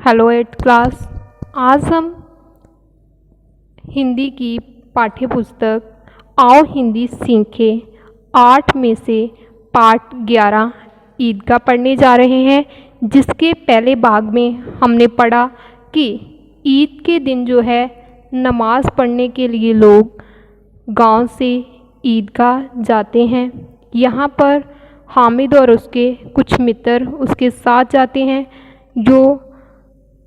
Hello eighth class. आज हम हिंदी की पाठ्य पुस्तक आओ हिंदी सीखें 8 में से पाठ 11 ईदगाह पढ़ने जा रहे हैं। जिसके पहले भाग में हमने पढ़ा कि ईद के दिन जो है नमाज़ पढ़ने के लिए लोग गांव से ईदगाह जाते हैं। यहाँ पर हामिद और उसके कुछ मित्र उसके साथ जाते हैं, जो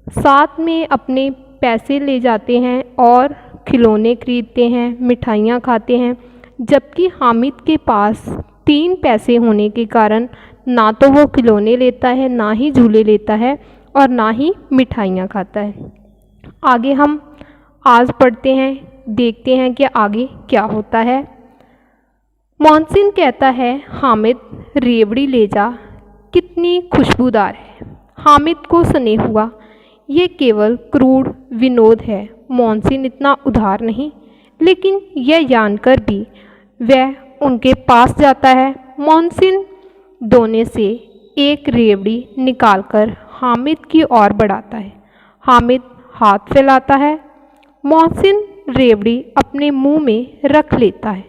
साथ में अपने पैसे ले जाते हैं और खिलौने खरीदते हैं, मिठाइयाँ खाते हैं। जबकि हामिद के पास 3 पैसे होने के कारण ना तो वो खिलौने लेता है, ना ही झूले लेता है और ना ही मिठाइयाँ खाता है। आगे हम आज पढ़ते हैं, देखते हैं कि आगे क्या होता है। मोहसिन कहता है, हामिद रेवड़ी ले जा, कितनी खुशबूदार है। हामिद को स्नेह हुआ, ये केवल क्रूर विनोद है। मोहसिन इतना उदार नहीं, लेकिन यह जानकर भी वह उनके पास जाता है। मोहसिन दोने से एक रेवड़ी निकालकर हामिद की ओर बढ़ाता है। हामिद हाथ फैलाता है। मोहसिन रेवड़ी अपने मुंह में रख लेता है।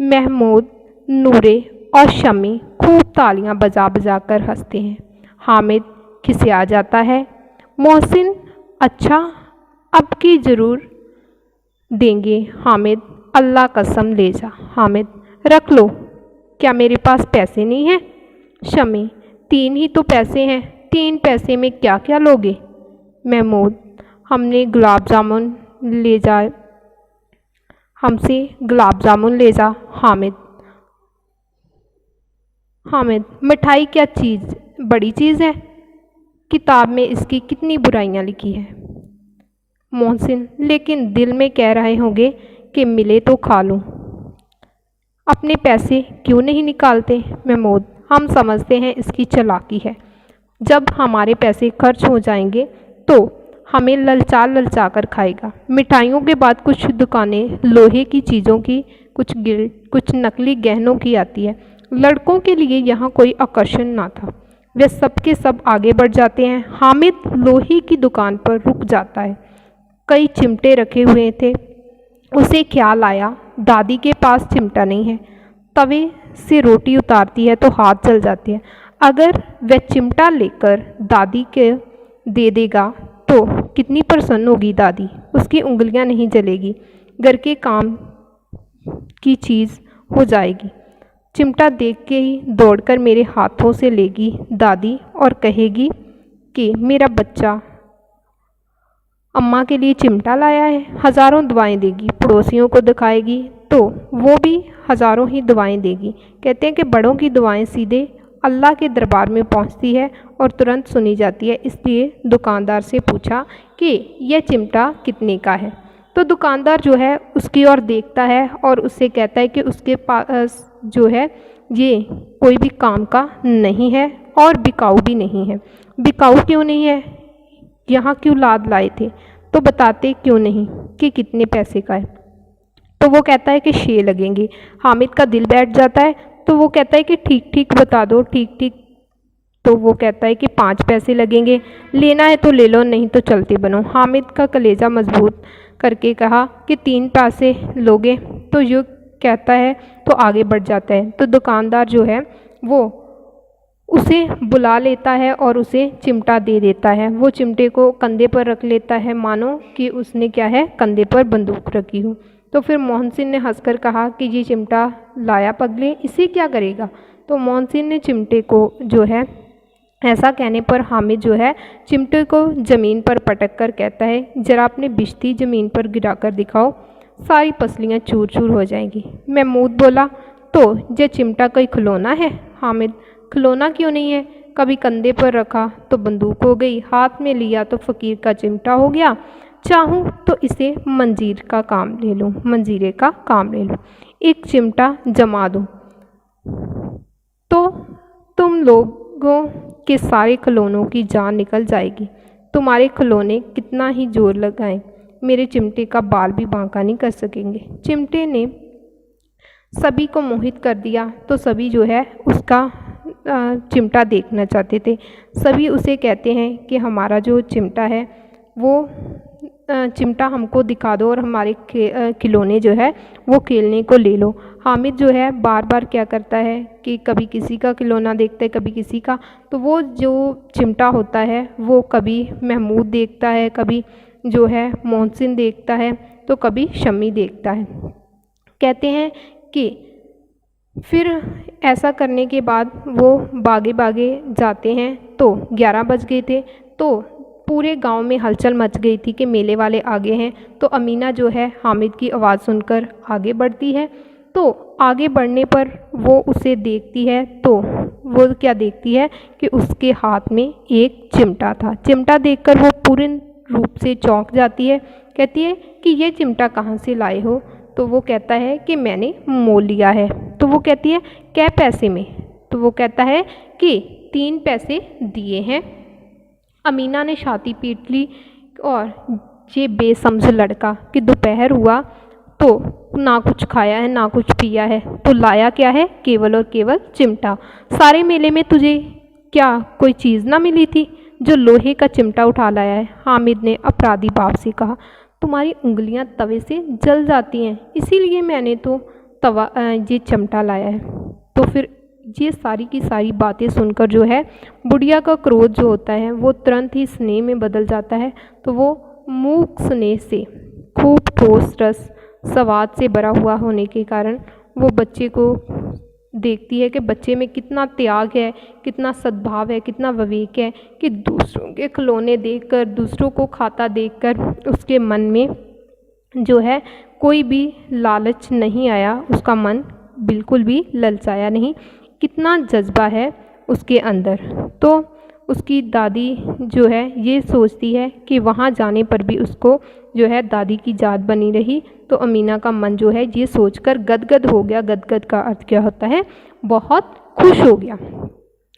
महमूद, नूरे और शमी खूब तालियां बजा बजा कर हंसते हैं। हामिद खिसिया जाता है। मोहसिन, अच्छा अब की ज़रूर देंगे। हामिद, अल्लाह कसम ले जा। हामिद, रख लो, क्या मेरे पास पैसे नहीं हैं? शमी, 3 ही तो पैसे हैं, 3 पैसे में क्या क्या लोगे? महमूद, हमसे गुलाब जामुन ले जा। हामिद, मिठाई क्या चीज़ बड़ी चीज़ है? किताब में इसकी कितनी बुराइयां लिखी है। मोहसिन, लेकिन दिल में कह रहे होंगे कि मिले तो खा लूं। अपने पैसे क्यों नहीं निकालते? महमूद, हम समझते हैं इसकी चालाकी है। जब हमारे पैसे खर्च हो जाएंगे तो हमें ललचा ललचा कर खाएगा। मिठाइयों के बाद कुछ दुकानें लोहे की चीज़ों की, कुछ नकली गहनों की आती है। लड़कों के लिए यहाँ कोई आकर्षण ना था। वे सब के सब आगे बढ़ जाते हैं। हामिद लोहे की दुकान पर रुक जाता है। कई चिमटे रखे हुए थे। उसे ख्याल आया, दादी के पास चिमटा नहीं है। तवे से रोटी उतारती है तो हाथ जल जाते हैं। अगर वह चिमटा लेकर दादी के दे देगा तो कितनी प्रसन्न होगी दादी, उसकी उंगलियां नहीं जलेगी, घर के काम की चीज़ हो जाएगी। चिमटा देख के ही दौड़कर मेरे हाथों से लेगी दादी और कहेगी कि मेरा बच्चा अम्मा के लिए चिमटा लाया है। हज़ारों दुआएं देगी। पड़ोसियों को दिखाएगी तो वो भी हज़ारों ही दुआएं देगी। कहते हैं कि बड़ों की दुआएं सीधे अल्लाह के दरबार में पहुंचती है और तुरंत सुनी जाती है। इसलिए दुकानदार से पूछा कि यह चिमटा कितने का है। तो दुकानदार जो है उसकी ओर देखता है और उससे कहता है कि उसके पास जो है ये कोई भी काम का नहीं है और बिकाऊ भी नहीं है। बिकाऊ क्यों नहीं है? यहाँ क्यों लाद लाए थे? तो बताते क्यों नहीं कि कितने पैसे का है? तो वो कहता है कि 6 लगेंगे। हामिद का दिल बैठ जाता है। तो वो कहता है कि ठीक ठीक बता दो, ठीक ठीक। तो वो कहता है कि 5 पैसे लगेंगे, लेना है तो ले लो, नहीं तो चलते बनो। हामिद का कलेजा मजबूत करके कहा कि 3 पैसे लोगे? तो यो कहता है तो आगे बढ़ जाता है। तो दुकानदार जो है वो उसे बुला लेता है और उसे चिमटा दे देता है। वो चिमटे को कंधे पर रख लेता है, मानो कि उसने क्या है, कंधे पर बंदूक रखी हो। तो फिर मोहसिन ने हंसकर कहा कि ये चिमटा लाया पगले, इसे क्या करेगा? तो मोहसिन ने चिमटे को जो है, ऐसा कहने पर हामिद जो है चिमटे को ज़मीन पर पटक कर कहता है, जरा अपने बिश्ती ज़मीन पर गिरा कर दिखाओ, सारी पसलियाँ चूर चूर हो जाएंगी। महमूद बोला, तो ये चिमटा कोई खिलौना है? हामिद, खिलौना क्यों नहीं है? कभी कंधे पर रखा तो बंदूक हो गई, हाथ में लिया तो फ़कीर का चिमटा हो गया। चाहूँ तो इसे मंजीरे का काम ले लूँ, एक चिमटा जमा दूँ तो तुम लोगों के सारे खिलौनों की जान निकल जाएगी। तुम्हारे खिलौने कितना ही जोर लगाएं, मेरे चिमटे का बाल भी बांका नहीं कर सकेंगे। चिमटे ने सभी को मोहित कर दिया। तो सभी जो है उसका चिमटा देखना चाहते थे। सभी उसे कहते हैं कि हमारा जो चिमटा है वो चिमटा हमको दिखा दो और हमारे खिलौने जो है वो खेलने को ले लो। हामिद जो है बार बार क्या करता है कि कभी किसी का खिलौना देखता है, कभी किसी का, तो वो जो चिमटा होता है वो कभी महमूद देखता है, कभी जो है मोहसिन देखता है, तो कभी शम्मी देखता है। कहते हैं कि फिर ऐसा करने के बाद वो भागे भागे जाते हैं तो 11 बज गए थे। तो पूरे गांव में हलचल मच गई थी कि मेले वाले आगे हैं। तो अमीना जो है हामिद की आवाज़ सुनकर आगे बढ़ती है। तो आगे बढ़ने पर वो उसे देखती है तो वो क्या देखती है कि उसके हाथ में एक चिमटा था। चिमटा देखकर वो पूर्ण रूप से चौंक जाती है। कहती है कि ये चिमटा कहाँ से लाए हो? तो वो कहता है कि मैंने मोल लिया है। तो वो कहती है क्या पैसे में? तो वो कहता है कि 3 पैसे दिए हैं। अमीना ने छाती पीट ली और ये बेसमझ लड़का कि दोपहर हुआ तो ना कुछ खाया है ना कुछ पिया है, तो लाया क्या है? केवल और केवल चिमटा। सारे मेले में तुझे क्या कोई चीज़ ना मिली थी जो लोहे का चिमटा उठा लाया है? हामिद ने अपराधी भाव से कहा। तुम्हारी उंगलियां तवे से जल जाती हैं, इसीलिए मैंने तो ये चिमटा लाया है। तो फिर ये सारी की सारी बातें सुनकर जो है बुढ़िया का क्रोध जो होता है वो तुरंत ही स्नेह में बदल जाता है। तो वो मूक स्नेह से खूब ठोस रस स्वाद से भरा हुआ होने के कारण वो बच्चे को देखती है कि बच्चे में कितना त्याग है, कितना सद्भाव है, कितना विवेक है कि दूसरों के खिलौने देखकर, दूसरों को खाता देखकर उसके मन में जो है कोई भी लालच नहीं आया, उसका मन बिल्कुल भी ललचाया नहीं। कितना जज्बा है उसके अंदर। तो उसकी दादी जो है ये सोचती है कि वहाँ जाने पर भी उसको जो है दादी की याद बनी रही। तो अमीना का मन जो है ये सोचकर गदगद हो गया। गदगद का अर्थ क्या होता है? बहुत खुश हो गया।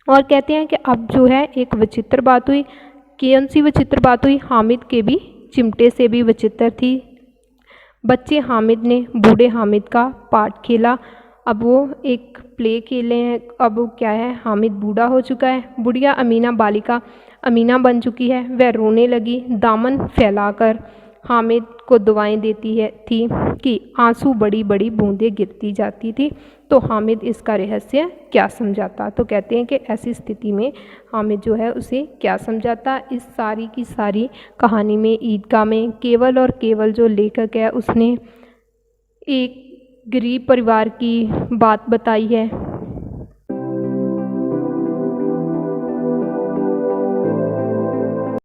और कहते हैं कि अब जो है एक विचित्र बात हुई। कौन सी विचित्र बात हुई? हामिद के भी चिमटे से भी विचित्र थी। बच्चे हामिद ने बूढ़े हामिद का पार्ट खेला। अब वो एक प्ले खेले हैं। अब वो क्या है, हामिद बूढ़ा हो चुका है, बुढ़िया अमीना बालिका अमीना बन चुकी है। वह रोने लगी, दामन फैलाकर हामिद को दुआएं देती है थी कि आंसू बड़ी बड़ी बूंदें गिरती जाती थी। तो हामिद इसका रहस्य क्या समझाता? तो कहते हैं कि ऐसी स्थिति में हामिद जो है उसे क्या समझाता? इस सारी की सारी कहानी में ईदगाह में केवल और केवल जो लेखक है उसने एक गरीब परिवार की बात बताई है